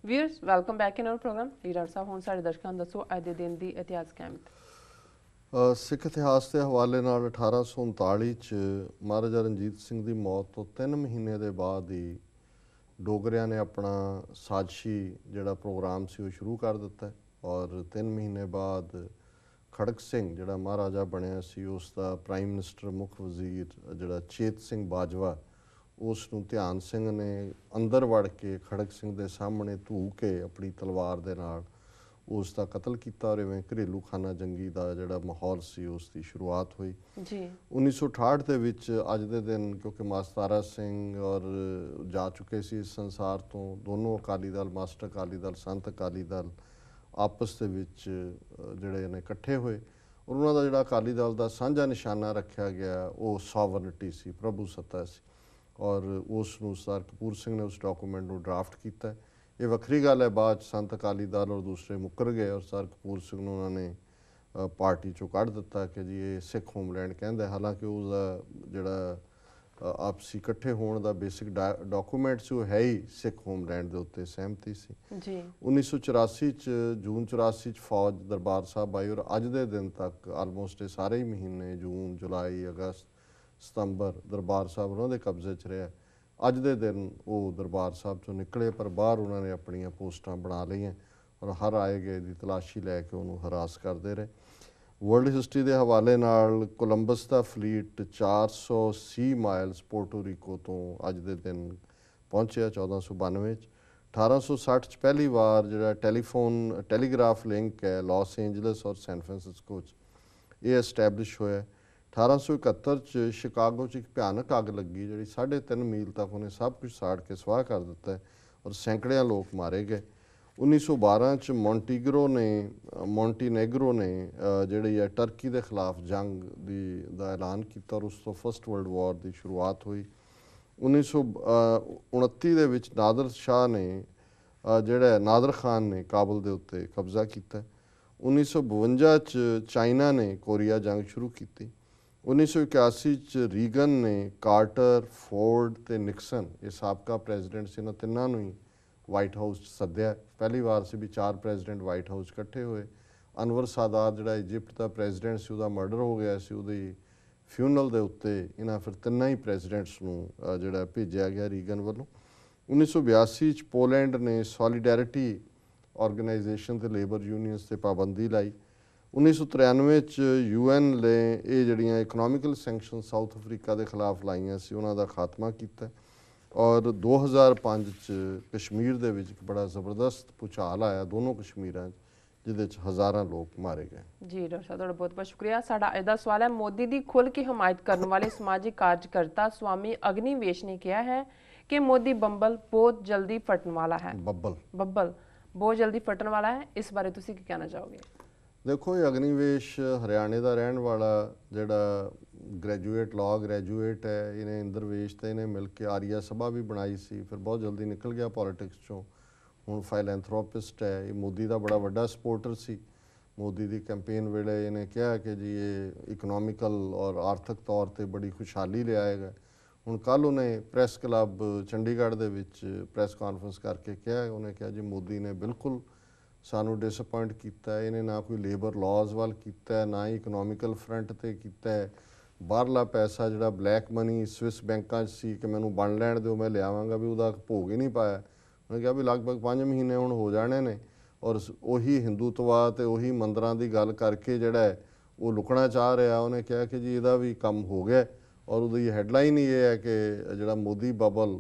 Viewers welcome back in our programme. Leader ਸਾਹਿਬ ਹੁਣ ਸਾਡੇ ਦਰਸ਼ਕਾਂ ਨੂੰ ਦੱਸੋ ਅੱਜ ਦੇ ਦਿਨ ਦੀ ਇਤਿਹਾਸਕ ਅਹਿਮੀਅਤ। ਸਿੱਖ ਇਤਿਹਾਸ ਦੇ ਹਵਾਲੇ ਨਾਲ 1839 'ਚ ਮਹਾਰਾਜਾ ਰਣਜੀਤ ਸਿੰਘ ਦੀ ਮੌਤ ਤੋਂ 3 ਮਹੀਨੇ ਦੇ ਬਾਅਦ ਹੀ ਡੋਗਰਿਆਂ ਨੇ ਆਪਣਾ ਸਾਜ਼ਿਸ਼ੀ ਜਿਹੜਾ ਪ੍ਰੋਗਰਾਮ ਸੀ ਉਹ ਸ਼ੁਰੂ ਕਰ ਦਿੱਤਾ ਔਰ 3 ਮਹੀਨੇ ਬਾਅਦ ਖੜਕ ਸਿੰਘ ਜਿਹੜਾ ਮਹਾਰਾਜਾ ਬਣਿਆ ਸੀ ਉਸ ਦਾ ਪ੍ਰਾਈਮ ਮਿਨਿਸਟਰ ਮੁੱਖ ਵਜ਼ੀਰ ਜਿਹੜਾ ਚੇਤ ਸਿੰਘ ਬਾਜਵਾ ਉਸ ਨੂੰ ਧਿਆਨ ਸਿੰਘ ਨੇ ਅੰਦਰ ਵੜ ਕੇ ਖੜਕ ਸਿੰਘ ਦੇ ਸਾਹਮਣੇ ਧੂ ਕੇ ਆਪਣੀ ਤਲਵਾਰ ਦੇ ਨਾਲ ਉਸ ਦਾ ਕਤਲ ਕੀਤਾ ਔਰ ਇਵੇਂ ਘਰੇਲੂ ਖਾਨਾ ਜੰਗੀ ਦਾ ਜਿਹੜਾ ਮਾਹੌਲ ਸੀ ਉਸ ਦੀ ਸ਼ੁਰੂਆਤ ਹੋਈ ਜੀ। 1968 ਦੇ ਵਿੱਚ ਅੱਜ ਦੇ ਦਿਨ ਕਿਉਂਕਿ ਮਾਸਟਰ ਸਿੰਘ ਔਰ ਜਾ ਚੁੱਕੇ ਸੀ ਇਸ ਸੰਸਾਰ ਤੋਂ, ਦੋਨੋਂ ਅਕਾਲੀ ਦਲ ਮਾਸਟਰ ਅਕਾਲੀ ਦਲ ਸੰਤ ਅਕਾਲੀ ਦਲ ਆਪਸ ਦੇ ਵਿੱਚ ਜਿਹੜੇ ਨੇ ਇਕੱਠੇ ਹੋਏ ਔਰ ਉਹਨਾਂ ਦਾ ਜਿਹੜਾ ਅਕਾਲੀ ਦਲ ਦਾ ਸਾਂਝਾ ਨਿਸ਼ਾਨਾ ਰੱਖਿਆ ਗਿਆ ਉਹ ਸੋਵਰਨਿਟੀ ਸੀ, ਪ੍ਰਭੂ ਸੱਤਾ ਸੀ ਔਰ ਉਸ ਨੂੰ ਸਰਦਾਰ ਕਪੂਰ ਸਿੰਘ ਨੇ ਉਸ ਡਾਕੂਮੈਂਟ ਨੂੰ ਡਰਾਫਟ ਕੀਤਾ। ਇਹ ਵੱਖਰੀ ਗੱਲ ਹੈ ਬਾਅਦ 'ਚ ਸੰਤ ਅਕਾਲੀ ਦਲ ਔਰ ਦੂਸਰੇ ਮੁੱਕਰ ਗਏ ਔਰ ਸਰਦਾਰ ਕਪੂਰ ਸਿੰਘ ਨੂੰ ਉਹਨਾਂ ਨੇ ਪਾਰਟੀ 'ਚੋਂ ਕੱਢ ਦਿੱਤਾ ਕਿ ਜੀ ਇਹ ਸਿੱਖ ਹੋਮਲੈਂਡ ਕਹਿੰਦਾ, ਹਾਲਾਂਕਿ ਉਸਦਾ ਜਿਹੜਾ ਆਪਸੀ ਇਕੱਠੇ ਹੋਣ ਦਾ ਬੇਸਿਕ ਡਾਕੂਮੈਂਟ ਸੀ ਉਹ ਹੈ ਹੀ ਸਿੱਖ ਹੋਮਲੈਂਡ ਦੇ ਉੱਤੇ ਸਹਿਮਤੀ ਸੀ ਜੀ। 1984 'ਚ ਜੂਨ 84 'ਚ ਫੌਜ ਦਰਬਾਰ ਸਾਹਿਬ ਆਈ ਔਰ ਅੱਜ ਦੇ ਦਿਨ ਤੱਕ ਆਲਮੋਸਟ ਇਹ ਸਾਰੇ ਹੀ ਮਹੀਨੇ ਜੂਨ ਜੁਲਾਈ ਅਗਸਤ ਸਤੰਬਰ ਦਰਬਾਰ ਸਾਹਿਬ ਉਹਨਾਂ ਦੇ ਕਬਜ਼ੇ 'ਚ ਰਿਹਾ। ਅੱਜ ਦੇ ਦਿਨ ਉਹ ਦਰਬਾਰ ਸਾਹਿਬ 'ਚੋਂ ਨਿਕਲੇ ਪਰ ਬਾਹਰ ਉਹਨਾਂ ਨੇ ਆਪਣੀਆਂ ਪੋਸਟਾਂ ਬਣਾ ਲਈਆਂ ਔਰ ਹਰ ਆਏ ਗਏ ਦੀ ਤਲਾਸ਼ੀ ਲੈ ਕੇ ਉਹਨੂੰ ਹਰਾਸ ਕਰਦੇ ਰਹੇ। ਵਰਲਡ ਹਿਸਟਰੀ ਦੇ ਹਵਾਲੇ ਨਾਲ ਕੋਲੰਬਸ ਦਾ ਫਲੀਟ 480 ਮਾਈਲਸ ਪੋਰਟੋ ਰੀਕੋ ਤੋਂ ਅੱਜ ਦੇ ਦਿਨ ਪਹੁੰਚਿਆ 1492 'ਚ। 1860 'ਚ ਪਹਿਲੀ ਵਾਰ ਜਿਹੜਾ ਟੈਲੀਗ੍ਰਾਫ ਲਿੰਕ ਹੈ ਲਾਸ ਏਂਜਲਸ ਔਰ ਸੈਨ ਫਰਾਂਸਿਸਕੋ 'ਚ ਇਹ ਐਸਟੈਬਲਿਸ਼ ਹੋਇਆ। 1871 'ਚ ਸ਼ਿਕਾਗੋ 'ਚ ਇੱਕ ਭਿਆਨਕ ਅੱਗ ਲੱਗੀ ਜਿਹੜੀ 3.5 ਮੀਲ ਤੱਕ ਉਹਨੇ ਸਭ ਕੁਝ ਸਾੜ ਕੇ ਸਵਾਹ ਕਰ ਦਿੱਤਾ ਔਰ ਸੈਂਕੜਿਆਂ ਲੋਕ ਮਾਰੇ ਗਏ। 1912 'ਚ ਮੌਂਟੀਨੇਗਰੋ ਨੇ ਜਿਹੜੀ ਹੈ ਟਰਕੀ ਦੇ ਖਿਲਾਫ ਜੰਗ ਦਾ ਐਲਾਨ ਕੀਤਾ ਔਰ ਉਸ ਤੋਂ ਫਸਟ ਵਰਲਡ ਵਾਰ ਦੀ ਸ਼ੁਰੂਆਤ ਹੋਈ। 1929 ਦੇ ਵਿੱਚ ਨਾਦਰ ਖਾਨ ਨੇ ਕਾਬਲ ਦੇ ਉੱਤੇ ਕਬਜ਼ਾ ਕੀਤਾ। 1952 'ਚ ਚਾਈਨਾ ਨੇ ਕੋਰੀਆ ਜੰਗ ਸ਼ੁਰੂ ਕੀਤੀ। 1981 'ਚ ਰੀਗਨ ਨੇ ਕਾਰਟਰ, ਫੋਰਡ ਤੇ ਨਿਕਸਨ ਇਹ ਸਾਬਕਾ ਪ੍ਰੈਜ਼ੀਡੈਂਟ ਸੀ, ਇਹਨਾਂ ਤਿੰਨਾਂ ਨੂੰ ਹੀ ਵਾਈਟ ਹਾਊਸ 'ਚ ਸੱਦਿਆ। ਪਹਿਲੀ ਵਾਰ ਸੀ ਵੀ 4 ਪ੍ਰੈਜ਼ੀਡੈਂਟ ਵਾਈਟ ਹਾਊਸ ਇਕੱਠੇ ਹੋਏ। ਅਨਵਰ ਸਾਦਾਤ ਜਿਹੜਾ ਇਜਿਪਟ ਦਾ ਪ੍ਰੈਜ਼ੀਡੈਂਟ ਸੀ ਉਹਦਾ ਮਰਡਰ ਹੋ ਗਿਆ ਸੀ, ਉਹਦੀ ਫਿਊਨਰਲ ਦੇ ਉੱਤੇ ਇਹਨਾਂ ਫਿਰ ਤਿੰਨਾਂ ਹੀ ਪ੍ਰੈਜ਼ੀਡੈਂਟਸ ਨੂੰ ਜਿਹੜਾ ਭੇਜਿਆ ਗਿਆ ਰੀਗਨ ਵੱਲੋਂ। 1982 'ਚ ਪੋਲੈਂਡ ਨੇ ਸੋਲੀਡੈਰਿਟੀ ਆਰਗੇਨਾਈਜੇਸ਼ਨ ਤੇ ਲੇਬਰ ਯੂਨੀਅਨਸ ਤੇ ਪਾਬੰਦੀ ਲਾਈ। 1993 'ਚ UN ਨੇ ਇਹ ਜਿਹੜੀਆਂ ਇਕਨੋਮਿਕਲ ਸੈਂਕਸ਼ਨ ਸਾਊਥ ਅਫਰੀਕਾ ਦੇ ਖਿਲਾਫ ਲਾਈਆਂ ਸੀ ਉਹਨਾਂ ਦਾ ਖਾਤਮਾ ਕੀਤਾ ਔਰ 2005 'ਚ ਕਸ਼ਮੀਰ ਦੇ ਵਿੱਚ ਇੱਕ ਬੜਾ ਜ਼ਬਰਦਸਤ ਭੂਚਾਲ ਆਇਆ ਦੋਨੋਂ ਕਸ਼ਮੀਰਾਂ 'ਚ ਜਿਹਦੇ 'ਚ ਹਜ਼ਾਰਾਂ ਲੋਕ ਮਾਰੇ ਗਏ। ਜੀ ਡਾਕਟਰ ਸਾਹਿਬ ਤੁਹਾਡਾ ਬਹੁਤ ਬਹੁਤ ਸ਼ੁਕਰੀਆ। ਸਾਡਾ ਅੱਜ ਦਾ ਸਵਾਲ ਹੈ, ਮੋਦੀ ਦੀ ਖੁੱਲ੍ਹ ਕੇ ਹਮਾਇਤ ਕਰਨ ਵਾਲੇ ਸਮਾਜਿਕ ਕਾਰਜਕਰਤਾ ਸਵਾਮੀ ਅਗਨੀਵੇਸ਼ ਨੇ ਕਿਹਾ ਹੈ ਕਿ ਮੋਦੀ ਬੰਬਲ ਬਹੁਤ ਜਲਦੀ ਫਟਣ ਵਾਲਾ ਹੈ। ਬੱਬਲ ਬਹੁਤ ਜਲਦੀ ਫਟਣ ਵਾਲਾ ਹੈ, ਇਸ ਬਾਰੇ ਤੁਸੀਂ ਕੀ ਕਹਿਣਾ ਚਾਹੋਗੇ? ਦੇਖੋ, ਇਹ ਅਗਨੀਵੇਸ਼ ਹਰਿਆਣੇ ਦਾ ਰਹਿਣ ਵਾਲਾ ਜਿਹੜਾ ਲਾਅ ਗ੍ਰੈਜੂਏਟ ਹੈ, ਇਹਨੇ ਇੰਦਰਵੇਸ਼ ਤੇ ਇਹਨੇ ਮਿਲ ਕੇ ਆਰੀਆ ਸਭਾ ਵੀ ਬਣਾਈ ਸੀ, ਫਿਰ ਬਹੁਤ ਜਲਦੀ ਨਿਕਲ ਗਿਆ ਪੋਲੀਟਿਕਸ 'ਚੋਂ। ਹੁਣ ਫਾਈਲੈਂਥਰੋਪਿਸਟ ਹੈ, ਇਹ ਮੋਦੀ ਦਾ ਬੜਾ ਵੱਡਾ ਸਪੋਰਟਰ ਸੀ। ਮੋਦੀ ਦੀ ਕੈਂਪੇਨ ਵੇਲੇ ਇਹਨੇ ਕਿਹਾ ਕਿ ਜੀ ਇਹ ਇਕਨੋਮਿਕਲ ਔਰ ਆਰਥਿਕ ਤੌਰ 'ਤੇ ਬੜੀ ਖੁਸ਼ਹਾਲੀ ਲਿਆਏਗਾ। ਹੁਣ ਕੱਲ੍ਹ ਉਹਨੇ ਪ੍ਰੈਸ ਕਲੱਬ ਚੰਡੀਗੜ੍ਹ ਦੇ ਵਿੱਚ ਪ੍ਰੈਸ ਕਾਨਫਰੰਸ ਕਰਕੇ ਉਹਨੇ ਕਿਹਾ ਜੀ ਮੋਦੀ ਨੇ ਬਿਲਕੁਲ ਸਾਨੂੰ ਡਿਸਅਪੁਆਇੰਟ ਕੀਤਾ। ਇਹਨੇ ਨਾ ਕੋਈ ਲੇਬਰ ਲਾਜ਼ ਵੱਲ ਕੀਤਾ, ਨਾ ਹੀ ਇਕਨੋਮਿਕਲ ਫਰੰਟ 'ਤੇ ਕੀਤਾ। ਬਾਹਰਲਾ ਪੈਸਾ ਜਿਹੜਾ ਬਲੈਕ ਮਨੀ ਸਵਿਸ ਬੈਂਕਾਂ 'ਚ ਸੀ ਕਿ ਮੈਨੂੰ ਬਣ ਲੈਣ ਦਿਓ ਮੈਂ ਲਿਆਵਾਂਗਾ, ਵੀ ਉਹਦਾ ਭੋਗ ਹੀ ਨਹੀਂ ਪਾਇਆ। ਉਹਨੇ ਕਿਹਾ ਵੀ ਲਗਭਗ 5 ਮਹੀਨੇ ਹੁਣ ਹੋ ਜਾਣੇ ਨੇ ਔਰ ਉਹੀ ਹਿੰਦੂਤਵਾ ਅਤੇ ਉਹੀ ਮੰਦਰਾਂ ਦੀ ਗੱਲ ਕਰਕੇ ਜਿਹੜਾ ਉਹ ਲੁਕਣਾ ਚਾਹ ਰਿਹਾ। ਉਹਨੇ ਕਿਹਾ ਕਿ ਜੀ ਇਹਦਾ ਵੀ ਕੰਮ ਹੋ ਗਿਆ ਔਰ ਉਹਦੀ ਹੈਡਲਾਈਨ ਹੀ ਇਹ ਹੈ ਕਿ ਜਿਹੜਾ ਮੋਦੀ ਬਬਲ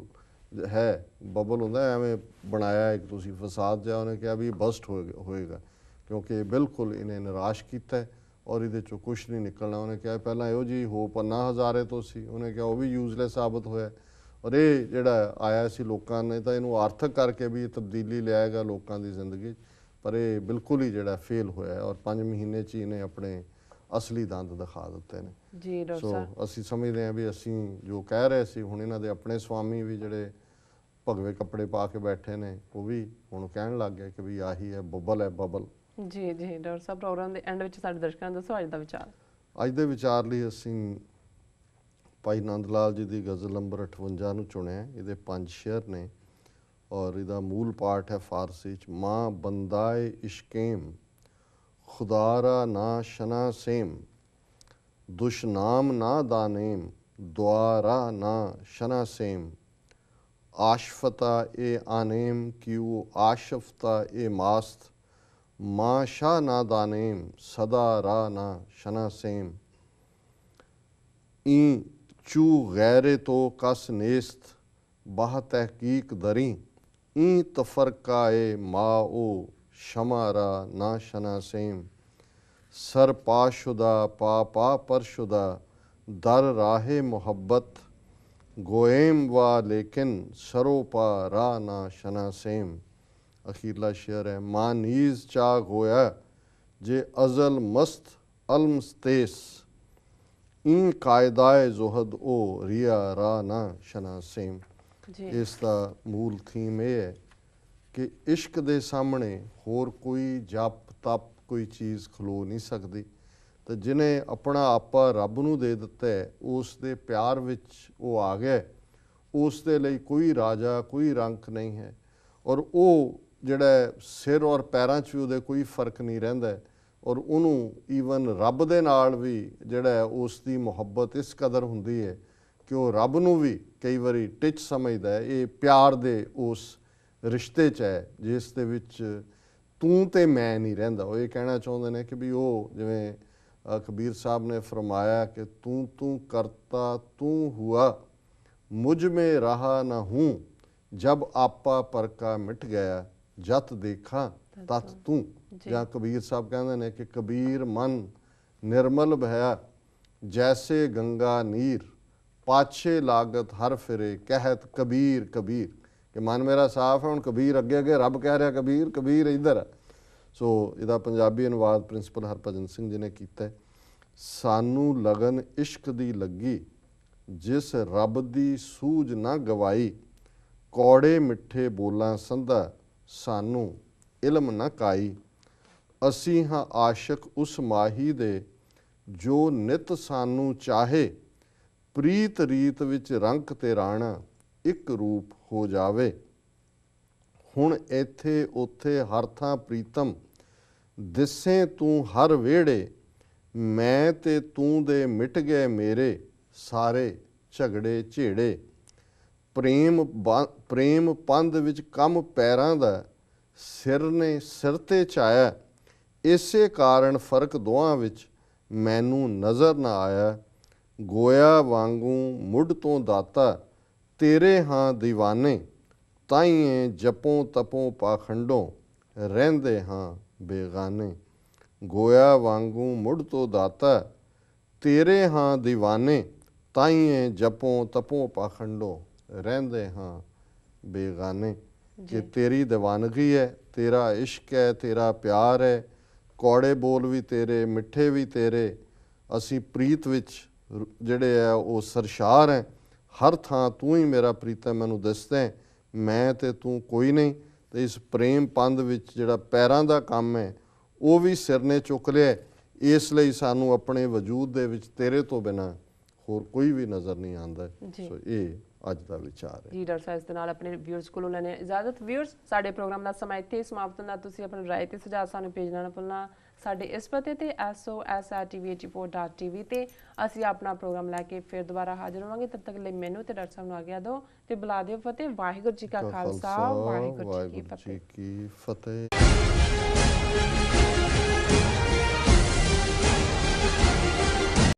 ਬਬਲ ਹੁੰਦਾ ਐਵੇਂ ਬਣਾਇਆ ਇੱਕ ਤੁਸੀਂ ਫਸਾਦ ਜਿਹਾ। ਉਹਨੇ ਕਿਹਾ ਵੀ ਬਸਟ ਹੋਏਗਾ ਕਿਉਂਕਿ ਬਿਲਕੁਲ ਇਹਨੇ ਨਿਰਾਸ਼ ਕੀਤਾ ਔਰ ਇਹਦੇ 'ਚੋਂ ਕੁਛ ਨਹੀਂ ਨਿਕਲਣਾ। ਉਹਨੇ ਕਿਹਾ ਪਹਿਲਾਂ ਇਹੋ ਜਿਹੀ ਹੋਪ ਅੰਨਾ ਹਜ਼ਾਰੇ ਤੋਂ ਸੀ, ਉਹਨੇ ਕਿਹਾ ਉਹ ਵੀ ਯੂਜ਼ਲੈਸ ਸਾਬਤ ਹੋਇਆ ਔਰ ਇਹ ਜਿਹੜਾ ਆਇਆ ਸੀ ਲੋਕਾਂ ਨੇ ਤਾਂ ਇਹਨੂੰ ਆਰਥਿਕ ਕਰਕੇ ਵੀ ਤਬਦੀਲੀ ਲਿਆਏਗਾ ਲੋਕਾਂ ਦੀ ਜ਼ਿੰਦਗੀ 'ਚ, ਪਰ ਇਹ ਬਿਲਕੁਲ ਹੀ ਜਿਹੜਾ ਫੇਲ ਹੋਇਆ ਔਰ 5 ਮਹੀਨੇ 'ਚ ਇਹਨੇ ਆਪਣੇ ਅਸਲੀ ਦੰਦ ਦਿਖਾ ਦਿੱਤੇ ਨੇ। ਜੀ ਸੋ ਅਸੀਂ ਸਮਝਦੇ ਹਾਂ ਵੀ ਅਸੀਂ ਜੋ ਕਹਿ ਰਹੇ ਸੀ ਹੁਣ ਇਹਨਾਂ ਦੇ ਆਪਣੇ ਸਵਾਮੀ ਵੀ ਜਿਹੜੇ ਭਗਵੇ ਕੱਪੜੇ ਪਾ ਕੇ ਬੈਠੇ ਨੇ ਉਹ ਵੀ ਹੁਣ ਕਹਿਣ ਲੱਗ ਗਏ ਕਿ ਵੀ ਆਹੀ ਹੈ ਬਬਲ। ਜੀ ਡਾਕਟਰ ਸਾਹਿਬ ਪ੍ਰੋਗਰਾਮ ਦੇ ਐਂਡ ਵਿੱਚ ਸਾਡੇ ਦਰਸ਼ਕਾਂ ਨੂੰ ਦੱਸੋ ਅੱਜ ਦਾ ਵਿਚਾਰ। ਅੱਜ ਦੇ ਵਿਚਾਰ ਲਈ ਅਸੀਂ ਭਾਈ ਨੰਦ ਲਾਲ ਜੀ ਦੀ ਗਜ਼ਲ ਨੰਬਰ 58 ਨੂੰ ਚੁਣਿਆ। ਇਹਦੇ 5 ਸ਼ੇਅਰ ਨੇ। और ਇਹਦਾ मूल पाठ है फारसी च, माँ बंदाए इश्केम खुदारा ना शना सेम, दुशनाम ना दानेम द्वारा ना शना सेम, आशफता ए आनेम क्यू आशफता ए मास्त, माँ शाह ना दानेम सदा रा ना शना सेम, ई चू गैरे तो कस नेस्त बाह तहकीक दरी, ई तफरकाए माओ शमारा ना शना सेम, सर पाशुदा पा परशुदा दर राहे मोहब्बत, गोएम वा लेकिन सरो पा रा ना शना सेम। अखीरला शेर है, माँ नीज चा गोया जे अजल मस्त अलमस्तेस, इन कायदाए जुहद ओ रिया रा ना शना सेम। ਇਸ ਦਾ ਮੂਲ ਥੀਮ ਇਹ ਹੈ ਕਿ ਇਸ਼ਕ ਦੇ ਸਾਹਮਣੇ ਹੋਰ ਕੋਈ ਜਪ ਤਪ ਕੋਈ ਚੀਜ਼ ਖਲੋ ਨਹੀਂ ਸਕਦੀ, ਤੇ ਜਿਹਨੇ ਆਪਣਾ ਆਪਾ ਰੱਬ ਨੂੰ ਦੇ ਦਿੱਤਾ ਹੈ ਉਸ ਦੇ ਪਿਆਰ ਵਿੱਚ ਉਹ ਆ ਗਿਆ, ਉਸ ਦੇ ਲਈ ਕੋਈ ਰਾਜਾ ਕੋਈ ਰੰਕ ਨਹੀਂ ਹੈ, ਔਰ ਉਹ ਜਿਹੜਾ ਸਿਰ ਔਰ ਪੈਰਾਂ 'ਚ ਵੀ ਉਹਦੇ ਕੋਈ ਫਰਕ ਨਹੀਂ ਰਹਿੰਦਾ, ਔਰ ਉਹਨੂੰ ਈਵਨ ਰੱਬ ਦੇ ਨਾਲ ਵੀ ਜਿਹੜਾ ਉਸ ਦੀ ਮੁਹੱਬਤ ਇਸ ਕਦਰ ਹੁੰਦੀ ਹੈ ਕਿ ਉਹ ਰੱਬ ਨੂੰ ਵੀ ਕਈ ਵਾਰੀ ਟਿੱਚ ਸਮਝਦਾ ਹੈ। ਇਹ ਪਿਆਰ ਦੇ ਉਸ ਰਿਸ਼ਤੇ 'ਚ ਹੈ ਜਿਸ ਦੇ ਵਿੱਚ ਤੂੰ ਤੇ ਮੈਂ ਨਹੀਂ ਰਹਿੰਦਾ। ਉਹ ਇਹ ਕਹਿਣਾ ਚਾਹੁੰਦੇ ਨੇ ਕਿ ਵੀ ਉਹ ਜਿਵੇਂ ਕਬੀਰ ਸਾਹਿਬ ਨੇ ਫਰਮਾਇਆ ਕਿ ਤੂੰ ਤੂੰ ਕਰਤਾ ਤੂੰ ਹੁਆ ਮੁਝ ਮੇ ਰਹਾ ਨਾ ਹੂੰ, ਜਬ ਆਪਾ ਪਰਕਾ ਮਿਟ ਗਿਆ ਜਤ ਦੇਖਾਂ ਤਤ ਤੂੰ। ਜਾਂ ਕਬੀਰ ਸਾਹਿਬ ਕਹਿੰਦੇ ਨੇ ਕਿ ਕਬੀਰ ਮਨ ਨਿਰਮਲ ਭਇਆ ਜੈਸੇ ਗੰਗਾ ਨੀਰ, ਪਾਛੇ ਲਾਗਤ ਹਰ ਫਿਰੇ ਕਹਿਤ ਕਬੀਰ ਕਬੀਰ, ਕਿ ਮਨ ਮੇਰਾ ਸਾਫ਼ ਹੈ। ਹੁਣ ਕਬੀਰ ਅੱਗੇ ਅੱਗੇ ਰੱਬ ਕਹਿ ਰਿਹਾ ਕਬੀਰ ਕਬੀਰ ਇੱਧਰ। ਸੋ ਇਹਦਾ ਪੰਜਾਬੀ ਅਨੁਵਾਦ ਪ੍ਰਿੰਸੀਪਲ ਹਰਭਜਨ ਸਿੰਘ ਜੀ ਨੇ ਕੀਤਾ। ਸਾਨੂੰ ਲਗਨ ਇਸ਼ਕ ਦੀ ਲੱਗੀ ਜਿਸ ਰੱਬ ਦੀ ਸੂਝ ਨਾ ਗਵਾਈ, ਕੌੜੇ ਮਿੱਠੇ ਬੋਲਾਂ ਸੰਧਾ ਸਾਨੂੰ ਇਲਮ ਨਾ ਕਾਈ, ਅਸੀਂ ਹਾਂ ਆਸ਼ਿਕ ਉਸ ਮਾਹੀ ਦੇ ਜੋ ਨਿਤ ਸਾਨੂੰ ਚਾਹੇ, ਪ੍ਰੀਤ ਰੀਤ ਵਿੱਚ ਰੰਗ ਤੇ ਰਾਣਾ ਇੱਕ ਰੂਪ ਹੋ ਜਾਵੇ, ਹੁਣ ਇੱਥੇ ਉੱਥੇ ਹਰ ਥਾਂ ਪ੍ਰੀਤਮ ਦਿਸੇ ਤੂੰ ਹਰ ਵਿਹੜੇ, ਮੈਂ ਤੇ ਤੂੰ ਦੇ ਮਿਟ ਗਏ ਮੇਰੇ ਸਾਰੇ ਝਗੜੇ ਝੇੜੇ, ਪ੍ਰੇਮ ਪੰਧ ਵਿੱਚ ਕੰਮ ਪੈਰਾਂ ਦਾ ਸਿਰ ਨੇ ਸਿਰ ਤੇ ਛਾਇਆ, ਇਸੇ ਕਾਰਨ ਫਰਕ ਦੋਹਾਂ ਵਿੱਚ ਮੈਨੂੰ ਨਜ਼ਰ ਨਾ ਆਇਆ, ਗੋਇਆ ਵਾਂਗੂ ਮੁੱਢ ਤੋਂ ਦਾਤਾ ਤੇਰੇ ਹਾਂ ਦੀਵਾਨੇ, ਤਾਈਏ ਜਪੋਂ ਤਪੋਂ ਪਾਖੰਡੋਂ ਰਹਿੰਦੇ ਹਾਂ ਬੇਗਾਨੇ, ਗੋਇਆ ਵਾਂਗੂ ਮੁੱਢ ਤੋਂ ਦਾਤਾ ਤੇਰੇ ਹਾਂ ਦੀਵਾਨੇ, ਤਾਈਏ ਜਪੋਂ ਤਪੋਂ ਪਾਖੰਡੋਂ ਰਹਿੰਦੇ ਹਾਂ ਬੇਗਾਨੇ। ਕਿ ਤੇਰੀ ਦੀਵਾਨਗੀ ਹੈ, ਤੇਰਾ ਇਸ਼ਕ ਹੈ, ਤੇਰਾ ਪਿਆਰ ਹੈ, ਕੌੜੇ ਬੋਲ ਵੀ ਤੇਰੇ ਮਿੱਠੇ ਵੀ ਤੇਰੇ, ਅਸੀਂ ਪ੍ਰੀਤ ਵਿੱਚ ਜਿਹੜੇ ਆ ਉਹ ਸਰਸ਼ਾਰ ਹੈ, ਹਰ ਥਾਂ ਤੂੰ ਹੀ ਮੇਰਾ ਪ੍ਰੀਤਮ ਮੈਨੂੰ ਦਿਸਦਾ ਹੈ, ਮੈਂ ਤੇ ਤੂੰ ਕੋਈ ਨਹੀਂ। ਤੇ ਇਸ ਪ੍ਰੇਮ ਪੰਧ ਵਿੱਚ ਜਿਹੜਾ ਪੈਰਾਂ ਦਾ ਕੰਮ ਹੈ ਉਹ ਵੀ ਸਿਰ ਨੇ ਚੁੱਕ ਲਿਆ, ਇਸ ਲਈ ਸਾਨੂੰ ਆਪਣੇ ਵਜੂਦ ਦੇ ਵਿੱਚ ਤੇਰੇ ਤੋਂ ਬਿਨਾਂ ਹੋਰ ਕੋਈ ਵੀ ਨਜ਼ਰ ਨਹੀਂ ਆਉਂਦਾ। ਸੋ ਇਹ ਅੱਜ ਦਾ ਵਿਚਾਰ ਹੈ ਜੀ। ਡਾਕਟਰ ਸਾਹਿਬ ਇਸ ਦੇ ਨਾਲ ਆਪਣੇ ਵਿਊਅਰਸ ਕੋਲੋਂ ਲੈਣੇ ਇਜਾਜ਼ਤ। ਵਿਊਅਰਸ, ਸਾਡੇ ਪ੍ਰੋਗਰਾਮ ਦਾ ਸਮਾਂ ਇੱਥੇ ਸਮਾਪਤ ਹੁੰਦਾ। ਤੁਸੀਂ ਆਪਣੀ ਰਾਏ ਤੇ ਸੁਝਾਅ ਸਾਨੂੰ ਭੇਜਣਾ ਨਾ ਭੁੱਲਣਾ। ਸਾਡੇ ਇਸ ਪਤੇ ਤੇ sos@tv84.tv ਤੇ ਅਸੀਂ ਆਪਣਾ ਪ੍ਰੋਗਰਾਮ ਲੈ ਕੇ ਫਿਰ ਦੁਬਾਰਾ ਹਾਜ਼ਰ ਹੋਵਾਂਗੇ। ਤਦ ਤੱਕ ਲਈ ਮੈਨੂੰ ਤੇ ਡਾਕਟਰ ਸਾਹਿਬ ਨੂੰ ਆਗਿਆ ਦਿਓ ਤੇ ਬੁਲਾ ਦਿਓ ਫਤਿਹ। ਵਾਹਿਗੁਰੂ ਜੀ ਕਾ ਖਾਲਸਾ, ਵਾਹਿਗੁਰੂ ਜੀ ਕੀ ਫਤਿਹ।